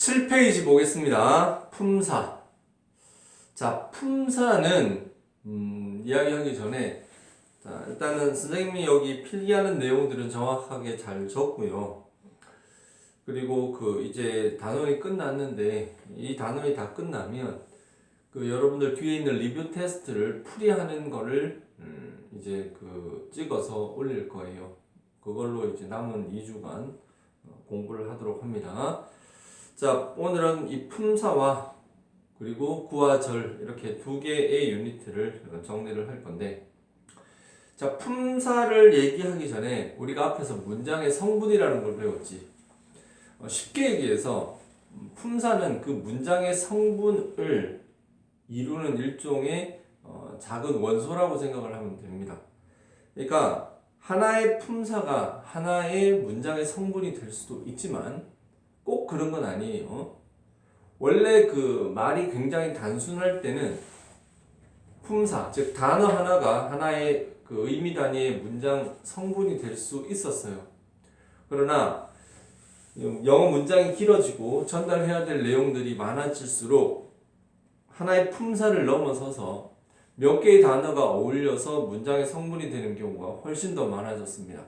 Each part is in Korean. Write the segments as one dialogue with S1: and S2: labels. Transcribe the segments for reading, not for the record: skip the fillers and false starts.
S1: 7페이지 보겠습니다. 품사. 자, 품사는 이야기하기 전에 자, 일단은 선생님이 여기 필기하는 내용들은 정확하게 잘 적고요. 그리고 이제 단원이 끝났는데 이 단원이 다 끝나면 여러분들 뒤에 있는 리뷰 테스트를 풀이하는 거를 이제 찍어서 올릴 거예요. 그걸로 이제 남은 2주간 공부를 하도록 합니다. 자, 오늘은 이 품사와 그리고 구와 절 이렇게 두 개의 유니트를 정리를 할 건데, 자, 품사를 얘기하기 전에 우리가 앞에서 문장의 성분이라는 걸 배웠지. 쉽게 얘기해서 품사는 그 문장의 성분을 이루는 일종의 작은 원소라고 생각을 하면 됩니다. 그러니까 하나의 품사가 하나의 문장의 성분이 될 수도 있지만 꼭 그런 건 아니에요. 원래 말이 굉장히 단순할 때는 품사, 즉 단어 하나가 하나의 의미 단위의 문장 성분이 될 수 있었어요. 그러나 영어 문장이 길어지고 전달해야 될 내용들이 많아질수록 하나의 품사를 넘어서서 몇 개의 단어가 어울려서 문장의 성분이 되는 경우가 훨씬 더 많아졌습니다.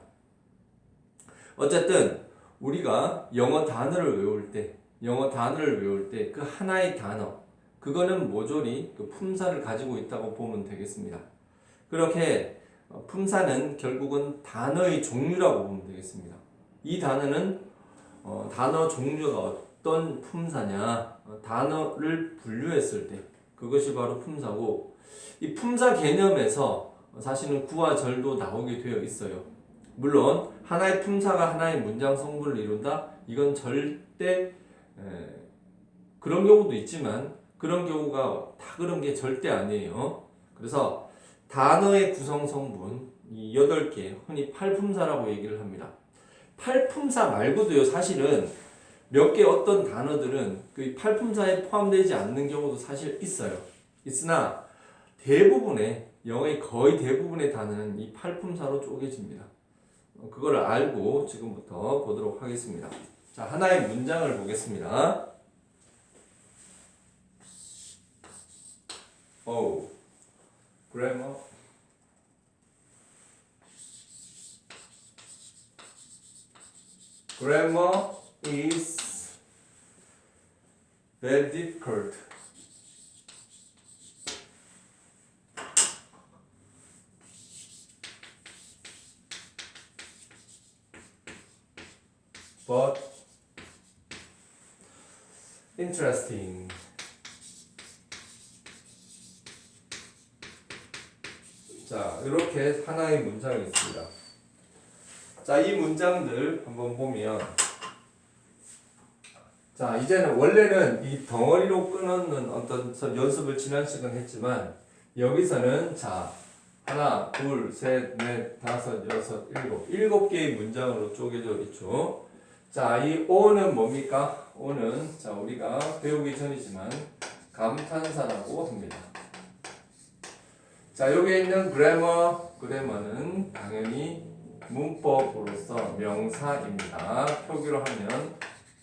S1: 어쨌든 우리가 영어 단어를 외울 때 그 하나의 단어, 그거는 모조리 품사를 가지고 있다고 보면 되겠습니다. 그렇게 품사는 결국은 단어의 종류라고 보면 되겠습니다. 이 단어는 단어 종류가 어떤 품사냐, 단어를 분류했을 때 그것이 바로 품사고, 이 품사 개념에서 사실은 구와 절도 나오게 되어 있어요. 물론 하나의 품사가 하나의 문장 성분을 이룬다? 이건 절대 그런 경우도 있지만 그런 경우가 다 그런 게 절대 아니에요. 그래서 단어의 구성 성분 이 8개, 흔히 8품사라고 얘기를 합니다. 8품사 말고도요, 사실은 몇 개 어떤 단어들은 그 8품사에 포함되지 않는 경우도 사실 있어요. 있으나 대부분의 영어의 거의 대부분의 단어는 이 8품사로 쪼개집니다. 그걸 알고 지금부터 보도록 하겠습니다. 자, 하나의 문장을 보겠습니다. grammar. Grammar is very difficult. But interesting. 자, 이렇게 하나의 문장이 있습니다. 자, 이 문장들 한번 보면, 자, 이제는 원래는 이 덩어리로 끊는 어떤 연습을 지난 시간에 했지만, 여기서는 자, 하나, 둘, 셋, 넷, 다섯, 여섯, 일곱 개의 문장으로 쪼개져 있죠. 자, 이 O는 뭡니까? O는 자, 우리가 배우기 전이지만 감탄사라고 합니다. 자, 여기에 있는 그래머는 당연히 문법으로서 명사입니다. 표기로 하면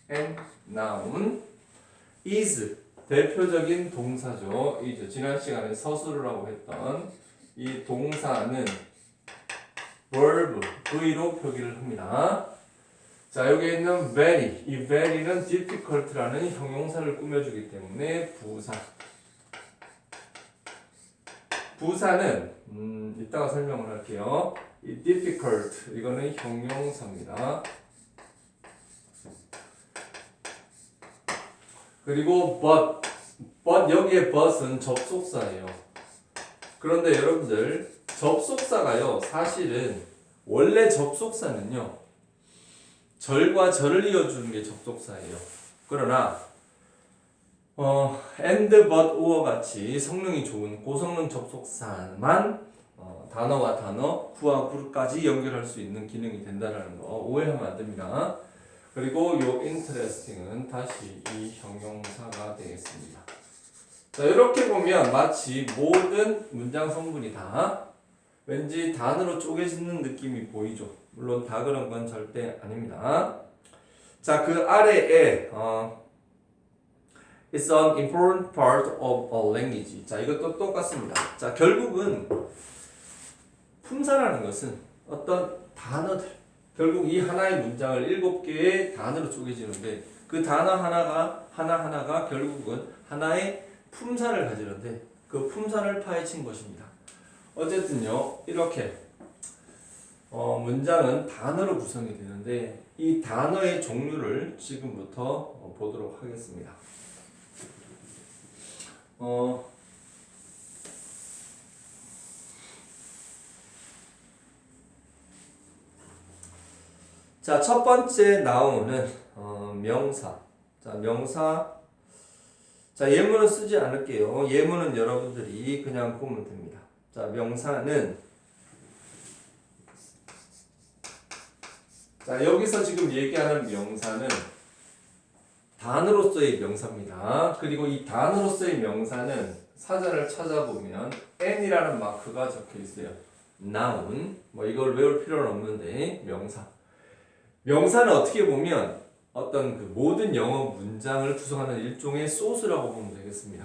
S1: and noun. is 대표적인 동사죠. is 지난 시간에 서술이라고 했던 이 동사는 verb V로 표기를 합니다. 자, 여기에 있는 very, 이 very는 difficult라는 형용사를 꾸며주기 때문에 부사. 부사는 이따가 설명을 할게요. 이 difficult 이거는 형용사입니다. 그리고 but 여기에 but은 접속사예요. 그런데 여러분들 접속사가요, 사실은 원래 접속사는요, 절과 절을 이어주는 게 접속사예요. 그러나 and, but, or 같이 성능이 좋은 고성능 접속사만 단어와 단어, 구와 구까지 연결할 수 있는 기능이 된다는 거 오해하면 안 됩니다. 그리고 요 interesting은 다시 이 형용사가 되겠습니다. 자, 이렇게 보면 마치 모든 문장 성분이 다 왠지 단어로 쪼개지는 느낌이 보이죠. 물론 다 그런 건 절대 아닙니다. 자, 그 아래에 It's an important part of a language. 자, 이것도 똑같습니다. 자, 결국은 품사라는 것은 어떤 단어들, 결국 이 하나의 문장을 7개의 단어로 쪼개지는데 그 단어 하나하나가 결국은 하나의 품사를 가지는데 그 품사를 파헤친 것입니다. 어쨌든요, 이렇게 문장은 단어로 구성이 되는데 이 단어의 종류를 지금부터 보도록 하겠습니다. 자, 첫 번째 나오는 명사. 자, 명사. 자, 예문은 쓰지 않을게요. 예문은 여러분들이 그냥 보면 됩니다. 자, 명사는 자, 여기서 지금 얘기하는 명사는 단어로서의 명사입니다. 그리고 이 단어로서의 명사는 사전을 찾아보면 n이라는 마크가 적혀 있어요. noun. 뭐 이걸 외울 필요는 없는데 명사. 명사는 어떻게 보면 어떤 그 모든 영어 문장을 구성하는 일종의 소스라고 보면 되겠습니다.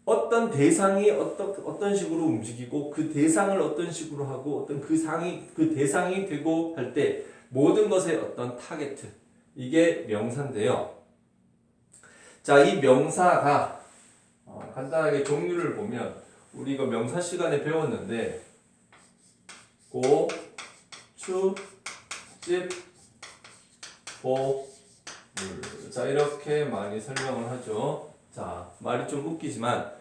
S1: 어떤 대상이 어떤 식으로 움직이고 그 대상을 어떤 식으로 하고 어떤 그 대상이 되고 할 때 모든 것의 어떤 타겟, 이게 명사인데요. 자, 이 명사가 간단하게 종류를 보면 우리 이거 명사 시간에 배웠는데 고, 추, 집, 보, 물. 자, 이렇게 많이 설명을 하죠. 자, 말이 좀 웃기지만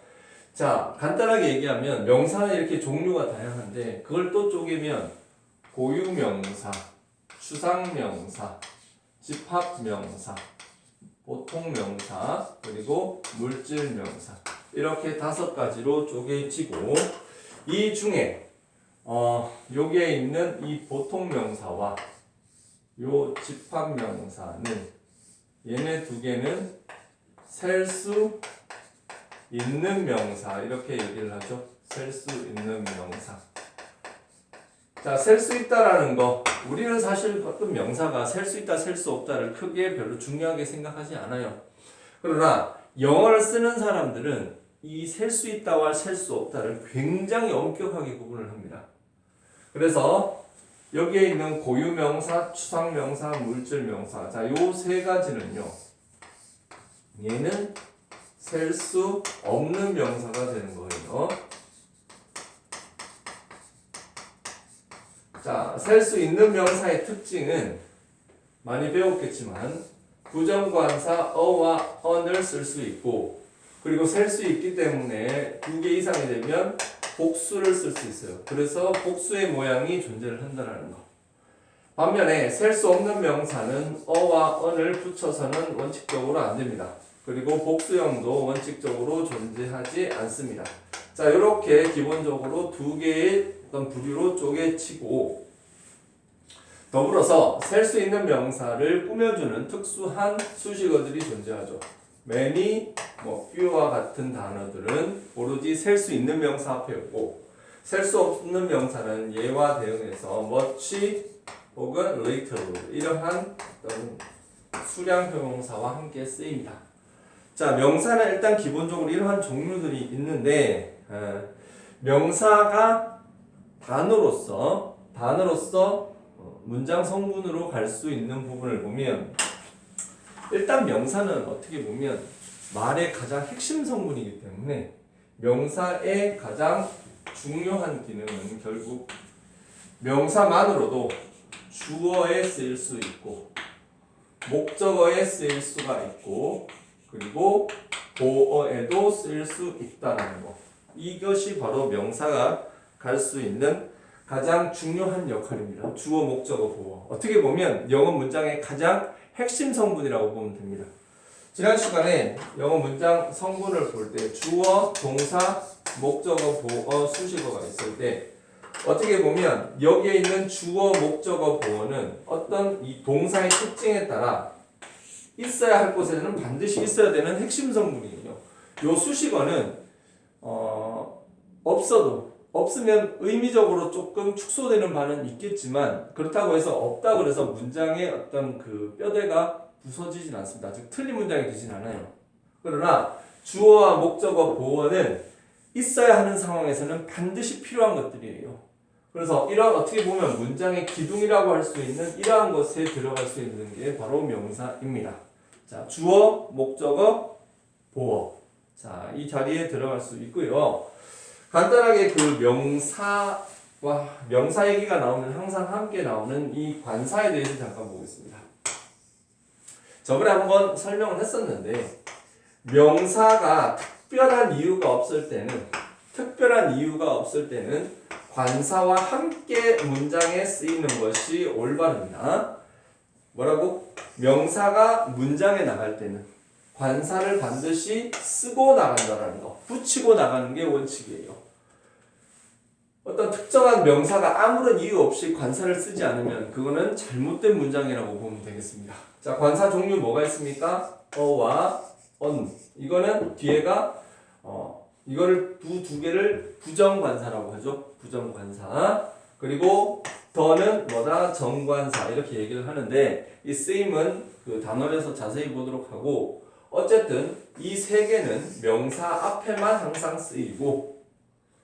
S1: 자, 간단하게 얘기하면 명사는 이렇게 종류가 다양한데 그걸 또 쪼개면 고유명사, 추상명사, 집합명사, 보통명사, 그리고 물질명사, 이렇게 5가지로 쪼개지고 이 중에 여기에 있는 이 보통명사와 요 집합명사는 얘네 2개는 셀 수 있는 명사, 이렇게 얘기를 하죠. 셀 수 있는 명사. 자, 셀 수 있다라는 거, 우리는 사실 어떤 명사가 셀 수 있다, 셀 수 없다를 크게 별로 중요하게 생각하지 않아요. 그러나 영어를 쓰는 사람들은 이 셀 수 있다와 셀 수 없다를 굉장히 엄격하게 구분을 합니다. 그래서 여기에 있는 고유명사, 추상명사, 물질명사, 자, 요 3가지는요 얘는 셀 수 없는 명사가 되는 거예요. 자, 셀 수 있는 명사의 특징은 많이 배웠겠지만 부정관사 어와 on을 쓸 수 있고, 그리고 셀 수 있기 때문에 2개 이상이 되면 복수를 쓸 수 있어요. 그래서 복수의 모양이 존재를 한다는 거. 반면에 셀 수 없는 명사는 어와 on을 붙여서는 원칙적으로 안 됩니다. 그리고 복수형도 원칙적으로 존재하지 않습니다. 자, 이렇게 기본적으로 2개의 어떤 부류로 쪼개치고, 더불어서 셀 수 있는 명사를 꾸며주는 특수한 수식어들이 존재하죠. many, few와 같은 단어들은 오로지 셀 수 있는 명사 앞에 오고, 셀 수 없는 명사는 얘와 대응해서 much 혹은 little, 이러한 어떤 수량 형용사와 함께 쓰입니다. 자, 명사는 일단 기본적으로 이러한 종류들이 있는데 명사가 단어로서 문장 성분으로 갈 수 있는 부분을 보면 일단 명사는 어떻게 보면 말의 가장 핵심 성분이기 때문에 명사의 가장 중요한 기능은 결국 명사만으로도 주어에 쓰일 수 있고 목적어에 쓰일 수가 있고 그리고 보어에도 쓰일 수 있다는 거. 이것이 바로 명사가 갈 수 있는 가장 중요한 역할입니다. 주어, 목적어, 보어. 어떻게 보면 영어 문장의 가장 핵심 성분이라고 보면 됩니다. 지난 시간에 영어 문장 성분을 볼 때 주어, 동사, 목적어, 보어, 수식어가 있을 때 어떻게 보면 여기에 있는 주어, 목적어, 보어는 어떤 이 동사의 특징에 따라 있어야 할 곳에는 반드시 있어야 되는 핵심 성분이에요. 요 수식어는 없으면 의미적으로 조금 축소되는 바는 있겠지만 그렇다고 해서 없다 그래서 문장의 어떤 그 뼈대가 부서지진 않습니다. 즉 틀린 문장이 되진 않아요. 그러나 주어와 목적어, 보어는 있어야 하는 상황에서는 반드시 필요한 것들이에요. 그래서 이러한 어떻게 보면 문장의 기둥이라고 할 수 있는 이러한 것에 들어갈 수 있는 게 바로 명사입니다. 자, 주어, 목적어, 보어. 자, 이 자리에 들어갈 수 있고요. 간단하게 그 명사 얘기가 나오면 항상 함께 나오는 이 관사에 대해서 잠깐 보겠습니다. 저번에 한번 설명을 했었는데 명사가 특별한 이유가 없을 때는 관사와 함께 문장에 쓰이는 것이 올바릅니다. 뭐라고? 명사가 문장에 나갈 때는 관사를 반드시 쓰고 나간다라는 거, 붙이고 나가는 게 원칙이에요. 어떤 특정한 명사가 아무런 이유 없이 관사를 쓰지 않으면 그거는 잘못된 문장이라고 보면 되겠습니다. 자, 관사 종류 뭐가 있습니까? 어와 on. 이거는 뒤에가 이거를 두 개를 부정관사라고 하죠. 부정관사. 그리고 더는 뭐다? 정관사. 이렇게 얘기를 하는데 이 쓰임은 그 단원에서 자세히 보도록 하고 어쨌든 이 세 개는 명사 앞에만 항상 쓰이고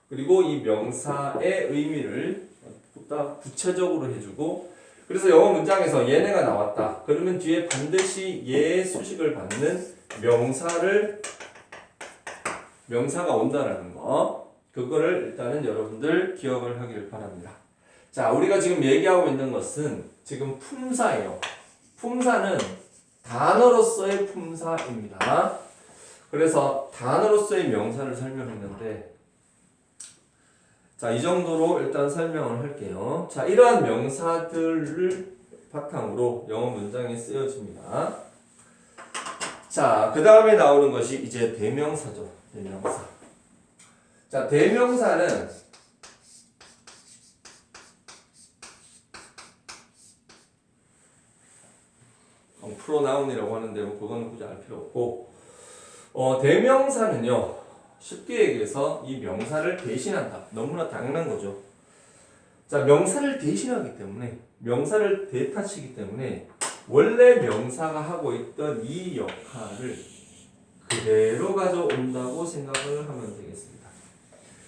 S1: 그리고 이 명사의 의미를 보다 구체적으로 해주고 그래서 영어 문장에서 얘네가 나왔다. 그러면 뒤에 반드시 얘의 수식을 받는 명사가 온다라는 거. 그거를 일단은 여러분들 기억을 하길 바랍니다. 자, 우리가 지금 얘기하고 있는 것은 지금 품사예요. 품사는 단어로서의 품사입니다. 그래서 단어로서의 명사를 설명했는데 자, 이 정도로 일단 설명을 할게요. 자, 이러한 명사들을 바탕으로 영어 문장이 쓰여집니다. 자, 그 다음에 나오는 것이 이제 대명사죠. 대명사. 자, 대명사는 프로나운이라고 하는데 그거는 굳이 알 필요 없고 대명사는요. 쉽게 얘기해서 이 명사를 대신한다. 너무나 당연한 거죠. 자, 명사를 대신하기 때문에 명사를 대타치기 때문에 원래 명사가 하고 있던 이 역할을 그대로 가져온다고 생각을 하면 되겠습니다.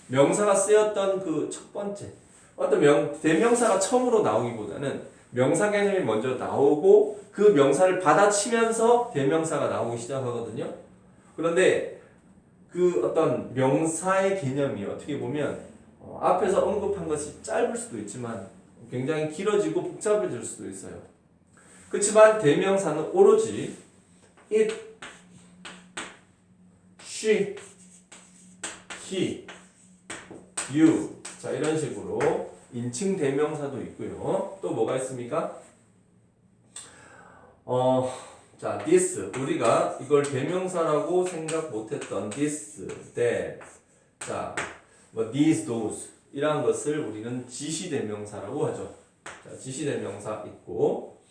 S1: 명사가 쓰였던 그 첫 번째 어떤 대명사가 처음으로 나오기보다는 명사 개념이 먼저 나오고 그 명사를 받아치면서 대명사가 나오기 시작하거든요. 그런데 그 어떤 명사의 개념이 어떻게 보면 앞에서 언급한 것이 짧을 수도 있지만 굉장히 길어지고 복잡해질 수도 있어요. 그렇지만 대명사는 오로지 it, she, he, you 자 이런 식으로 인칭 대명사도 있고요. 또 뭐가 있습니까? 자, this 우리가 이걸 대명사라고 생각 못했던 this, that, 자, 뭐 these, those 이런 것을 우리는 지시 대명사라고 하죠. 자, 지시 대명사 있고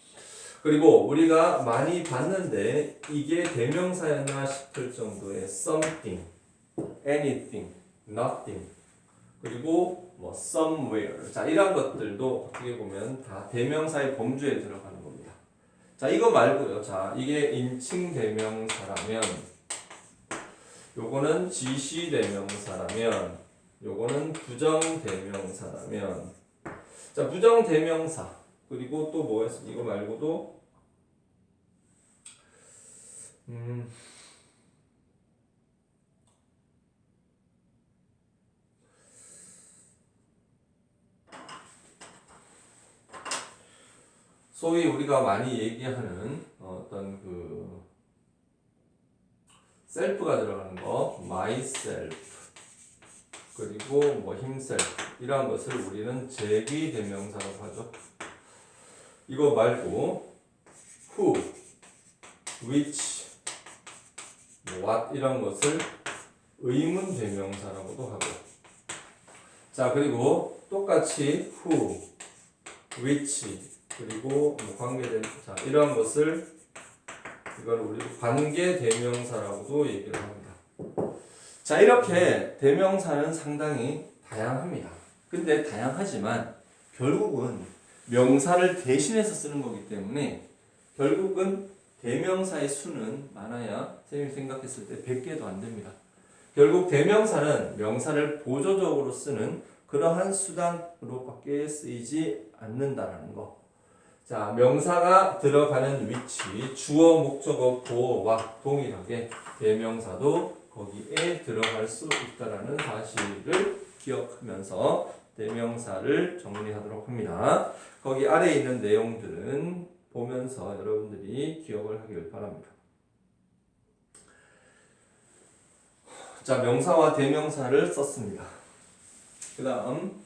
S1: 그리고 우리가 많이 봤는데 이게 대명사였나 싶을 정도의 something, anything, nothing 그리고 뭐 somewhere 자 이런 것들도 어떻게 보면 다 대명사의 범주에 들어가는 겁니다. 자 이거 말고요. 자 이게 인칭 대명사라면 요거는 지시 대명사라면 요거는 부정 대명사라면 자 부정 대명사 그리고 또 뭐가 있어? 이거 말고도 소위 우리가 많이 얘기하는 어떤 그 셀프가 들어가는 거, myself 그리고 뭐 himself 이러한 것을 우리는 제기 대명사라고 하죠. 이거 말고 who, which, what 이런 것을 의문 대명사라고도 하고 자 그리고 똑같이 who, which 그리고 뭐 관계된 자 이러한 것을 이걸 우리 관계 대명사라고도 얘기를 합니다. 자 이렇게 대명사는 상당히 다양합니다. 근데 다양하지만 결국은 명사를 대신해서 쓰는 거기 때문에 결국은 대명사의 수는 많아야 선생님이 생각했을 때 100개도 안 됩니다. 결국 대명사는 명사를 보조적으로 쓰는 그러한 수단으로밖에 쓰이지 않는다라는 거. 자, 명사가 들어가는 위치, 주어, 목적어, 보어와 동일하게 대명사도 거기에 들어갈 수 있다라는 사실을 기억하면서 대명사를 정리하도록 합니다. 거기 아래에 있는 내용들은 보면서 여러분들이 기억을 하길 바랍니다. 자, 명사와 대명사를 썼습니다. 그 다음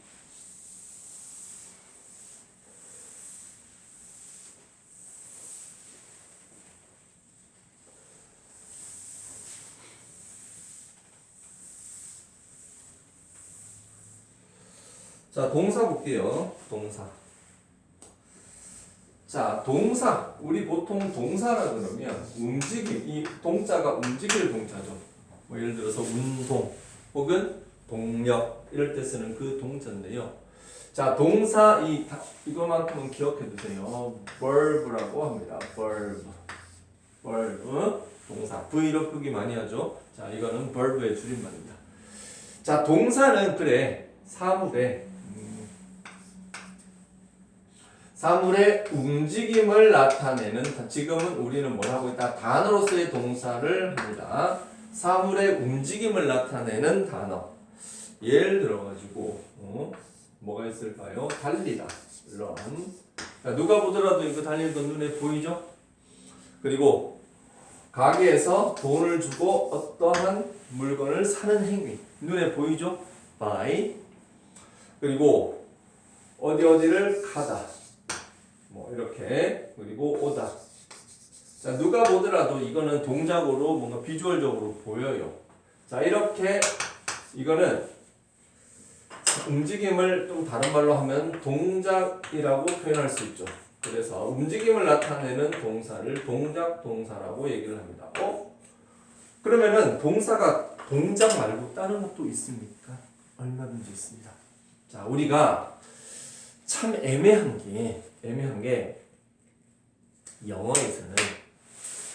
S1: 자, 동사 볼게요. 동사. 자, 동사. 우리 보통 동사라 그러면 움직임, 이 동자가 움직일 동자죠. 뭐 예를 들어서 운동 혹은 동력 이럴 때 쓰는 그 동자인데요. 자, 동사 이거만큼은 기억해 두세요. verb라고 합니다. verb. 동사. V로 표기 많이 하죠. 자, 이거는 verb의 줄임말입니다. 자, 동사는 그래 사물의 움직임을 나타내는, 지금은 우리는 뭘 하고 있다? 단어로서의 동사를 합니다. 사물의 움직임을 나타내는 단어. 예를 들어가지고 뭐가 있을까요? 달리다. run. 자, 누가 보더라도 이거 달리는 건 눈에 보이죠? 그리고 가게에서 돈을 주고 어떠한 물건을 사는 행위. 눈에 보이죠? buy. 그리고 어디를 가다. 뭐 이렇게. 그리고 오다. 자, 누가 보더라도 이거는 동작으로 뭔가 비주얼적으로 보여요. 자, 이렇게 이거는 움직임을 좀 다른 말로 하면 동작이라고 표현할 수 있죠. 그래서 움직임을 나타내는 동사를 동작 동사라고 얘기를 합니다. 그러면은 동사가 동작 말고 다른 것도 있습니까? 얼마든지 있습니다. 자, 우리가 참 애매한 게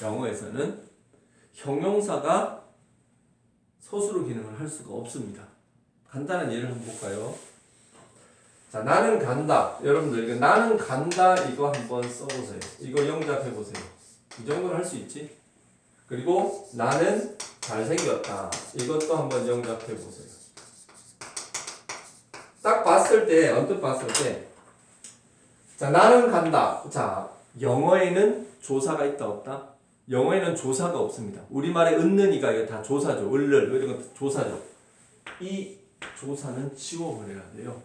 S1: 영어에서는 형용사가 서술어 기능을 할 수가 없습니다. 간단한 예를 한번 볼까요? 자, 나는 간다. 여러분들 이거 나는 간다 이거 한번 써보세요. 이거 영작해 보세요. 이 정도는 할 수 있지? 그리고 나는 잘생겼다. 이것도 한번 영작해 보세요. 딱 언뜻 봤을 때, 자, 나는 간다. 자, 영어에는 조사가 있다 없다? 영어에는 조사가 없습니다. 우리말에 은는이가 이거 다 조사죠. 을를 이런 거 조사죠. 이 조사는 지워버려야 돼요.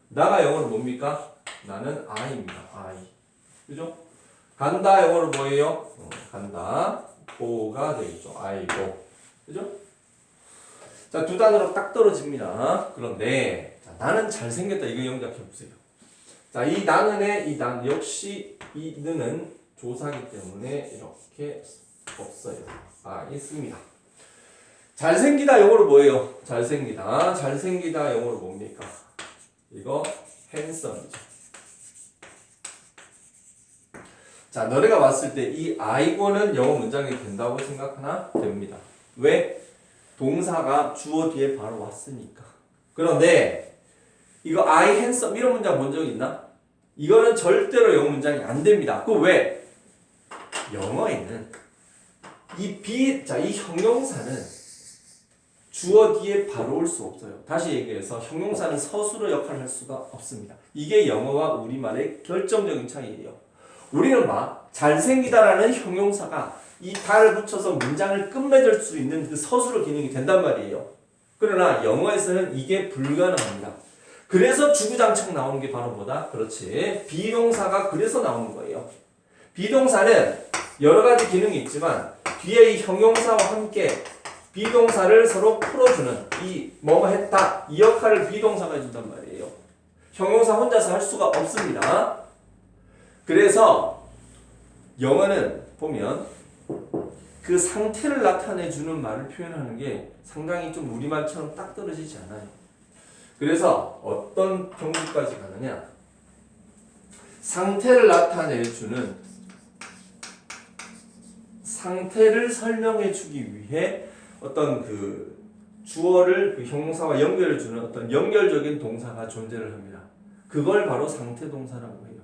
S1: 나가 영어로 뭡니까? 나는 I입니다. I. 그죠? 간다 영어로 뭐예요? 간다. go가 되겠죠. I go. 그죠? 자, 두 단어로 딱 떨어집니다. 그런데 자, 나는 잘생겼다. 이거 영작해 보세요. 자, 이 나는의 이 난 역시 이 는은 조사기 때문에 이렇게 없어요. 있습니다. 잘생기다 영어로 뭐예요? 잘생기다 영어로 뭡니까? 이거 handsome이죠. 자, 너네가 봤을 때 이 I고는 영어 문장이 된다고 생각하나? 됩니다. 왜? 동사가 주어 뒤에 바로 왔으니까. 그런데 이거 I handsome 이런 문장 본 적 있나? 이거는 절대로 영어 문장이 안 됩니다. 그 왜? 영어에는 이 형용사는 주어 뒤에 바로 올 수 없어요. 다시 얘기해서 형용사는 서술어 역할을 할 수가 없습니다. 이게 영어와 우리말의 결정적인 차이예요. 우리는 잘생기다라는 형용사가 이 다를 붙여서 문장을 끝맺을 수 있는 그 서술어 기능이 된단 말이에요. 그러나 영어에서는 이게 불가능합니다. 그래서 주구장창 나오는 게 바로 뭐다? 그렇지. 비동사가 그래서 나오는 거예요. 비동사는 여러 가지 기능이 있지만 뒤에 이 형용사와 함께 비동사를 서로 풀어주는 이 뭐뭐 했다 이 역할을 비동사가 해준단 말이에요. 형용사 혼자서 할 수가 없습니다. 그래서 영어는 보면 그 상태를 나타내주는 말을 표현하는 게 상당히 좀 우리말처럼 딱 떨어지지 않아요. 그래서 어떤 경우까지 가느냐? 상태를 나타내주는 상태를 설명해 주기 위해 어떤 그 주어를 그 형용사와 연결해 주는 어떤 연결적인 동사가 존재를 합니다. 그걸 바로 상태 동사라고 해요.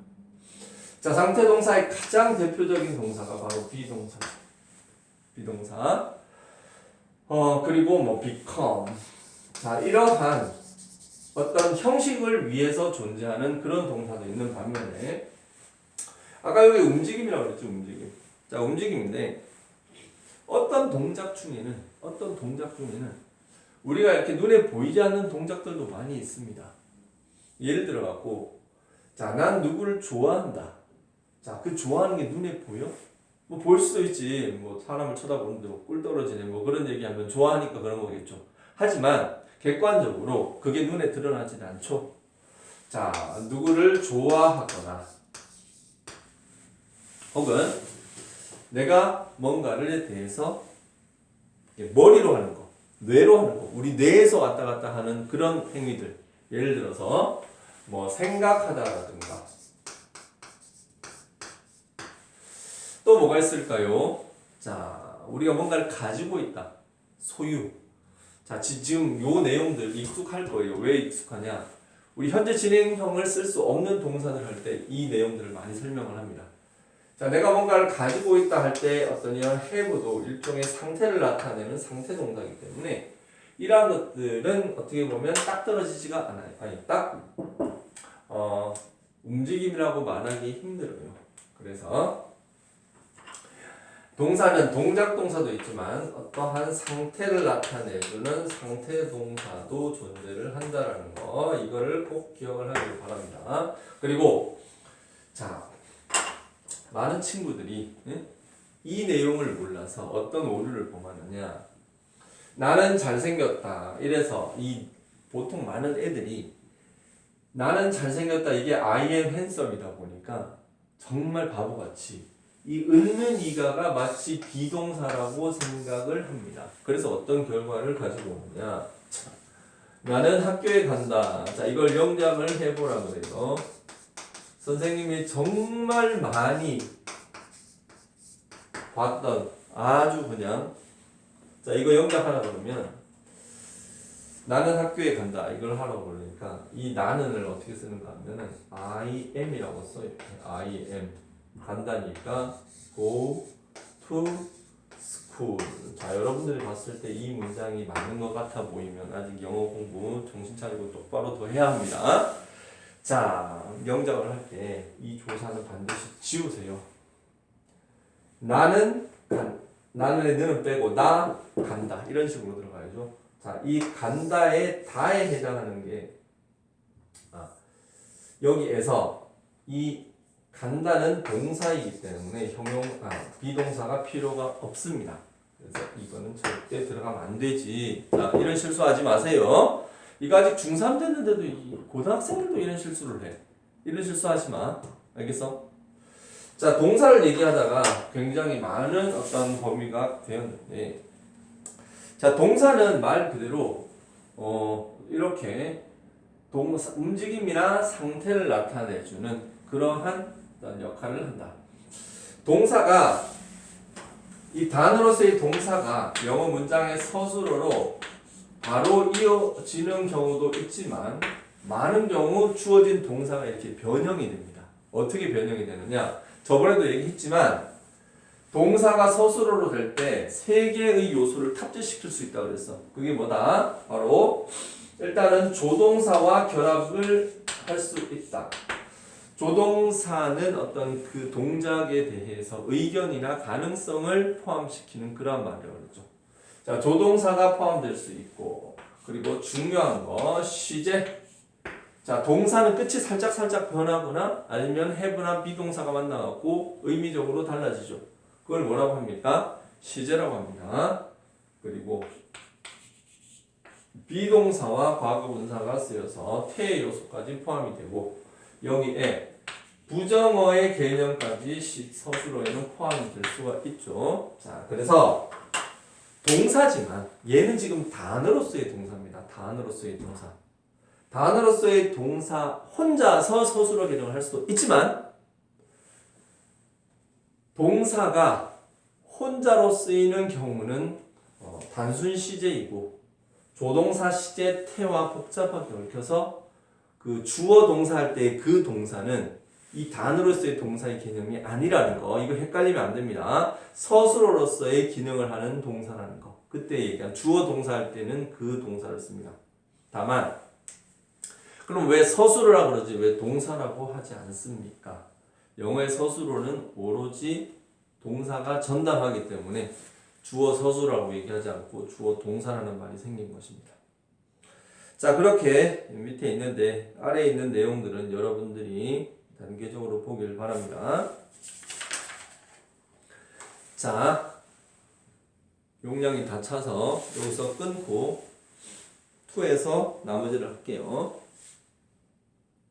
S1: 자, 상태 동사의 가장 대표적인 동사가 바로 비동사죠. 비동사. 그리고 뭐 become. 자, 이러한 어떤 형식을 위해서 존재하는 그런 동사도 있는 반면에 아까 여기 움직임이라고 그랬죠, 움직임. 자, 움직임인데 어떤 동작 중에는 우리가 이렇게 눈에 보이지 않는 동작들도 많이 있습니다. 예를 들어 갖고 자, 난 누구를 좋아한다. 자, 그 좋아하는 게 눈에 보여? 뭐 볼 수도 있지. 뭐 사람을 쳐다보는데 뭐 꿀 떨어지네. 뭐 그런 얘기하면 좋아하니까 그런 거겠죠. 하지만 객관적으로 그게 눈에 드러나지는 않죠. 자, 누구를 좋아하거나 혹은 내가 뭔가를 대해서 머리로 하는 거, 뇌로 하는 거, 우리 뇌에서 왔다 갔다 하는 그런 행위들. 예를 들어서 뭐 생각하다라든가 또 뭐가 있을까요? 자, 우리가 뭔가를 가지고 있다. 소유. 자, 지금 요 내용들 익숙할 거예요. 왜 익숙하냐? 우리 현재 진행형을 쓸 수 없는 동사를 할 때 이 내용들을 많이 설명을 합니다. 자, 내가 뭔가를 가지고 있다 할 때 어떤 이런 have도 일종의 상태를 나타내는 상태 동사이기 때문에 이러한 것들은 어떻게 보면 딱 떨어지지가 않아요. 아니, 딱 움직임이라고 말하기 힘들어요. 그래서 동사는 동작 동사도 있지만 어떠한 상태를 나타내주는 상태 동사도 존재를 한다라는 거, 이거를 꼭 기억을 하길 바랍니다. 그리고 자, 많은 친구들이 이 내용을 몰라서 어떤 오류를 범하느냐. 나는 잘생겼다. 이래서 보통 많은 애들이 나는 잘생겼다, 이게 I am handsome이다 보니까 정말 바보같이 이 은는 이가가 마치 비동사라고 생각을 합니다. 그래서 어떤 결과를 가지고 오느냐. 자, 나는 학교에 간다. 자, 이걸 영작을 해보라 그래요. 선생님이 정말 많이 봤던 아주 그냥 자, 이거 영작하라 그러면 나는 학교에 간다. 이걸 하라고 그러니까 이 나는을 어떻게 쓰는가 하면은 I am이라고 써요. I am. 간다니까 go to school. 자, 여러분들이 봤을 때 이 문장이 맞는 것 같아 보이면 아직 영어 공부 정신 차리고 똑바로 더 해야 합니다. 자, 영작을 할 때 이 조사는 반드시 지우세요. 나는의 는은 빼고 나 간다 이런 식으로 들어가야죠. 자, 이 간다의 다에 해당하는 게 여기에서 이 간다는 동사이기 때문에 비동사가 필요가 없습니다. 그래서 이거는 절대 들어가면 안 되지. 자, 이런 실수하지 마세요. 이거 아직 중3 됐는데도 고등학생들도 이런 실수를 해. 이런 실수하지 마. 알겠어? 자, 동사를 얘기하다가 굉장히 많은 어떤 범위가 되었는데, 자, 동사는 말 그대로 이렇게 움직임이나 상태를 나타내주는 그러한 어떤 역할을 한다. 동사가 이 단어로서의 동사가 영어 문장의 서술어로 바로 이어지는 경우도 있지만 많은 경우 주어진 동사가 이렇게 변형이 됩니다. 어떻게 변형이 되느냐? 저번에도 얘기했지만 동사가 서술어로 될 때 세 개의 요소를 탑재시킬 수 있다고 그랬어. 그게 뭐다? 바로 일단은 조동사와 결합을 할 수 있다. 조동사는 어떤 그 동작에 대해서 의견이나 가능성을 포함시키는 그런 말이라고 그러죠. 자, 조동사가 포함될 수 있고, 그리고 중요한 거 시제. 자, 동사는 끝이 살짝 변하거나 아니면 have나 비동사가 만나갖고 의미적으로 달라지죠. 그걸 뭐라고 합니까? 시제라고 합니다. 그리고 비동사와 과거분사가 쓰여서 태의 요소까지 포함이 되고 여기에 부정어의 개념까지 서술어에는 포함이 될 수가 있죠. 자, 그래서 동사지만 얘는 지금 단어로서의 동사입니다. 단어로서의 동사. 단어로서의 동사 혼자서 서술어 개정을 할 수도 있지만 동사가 혼자로 쓰이는 경우는 단순 시제이고 조동사 시제 태와 복잡하게 얽혀서 그 주어 동사 할 때 그 동사는 이 단어로서의 동사의 개념이 아니라는 거. 이거 헷갈리면 안 됩니다. 서술어로서의 기능을 하는 동사라는 거. 그때 얘기한 주어 동사 할 때는 그 동사를 씁니다. 다만 그럼 왜 서술어라고 그러지 왜 동사라고 하지 않습니까? 영어의 서술어는 오로지 동사가 전담하기 때문에 주어 서술어라고 얘기하지 않고 주어 동사라는 말이 생긴 것입니다. 자, 그렇게 밑에 있는데 아래에 있는 내용들은 여러분들이 단계적으로 보길 바랍니다. 자, 용량이 다 차서 여기서 끊고 2에서 나머지를 할게요.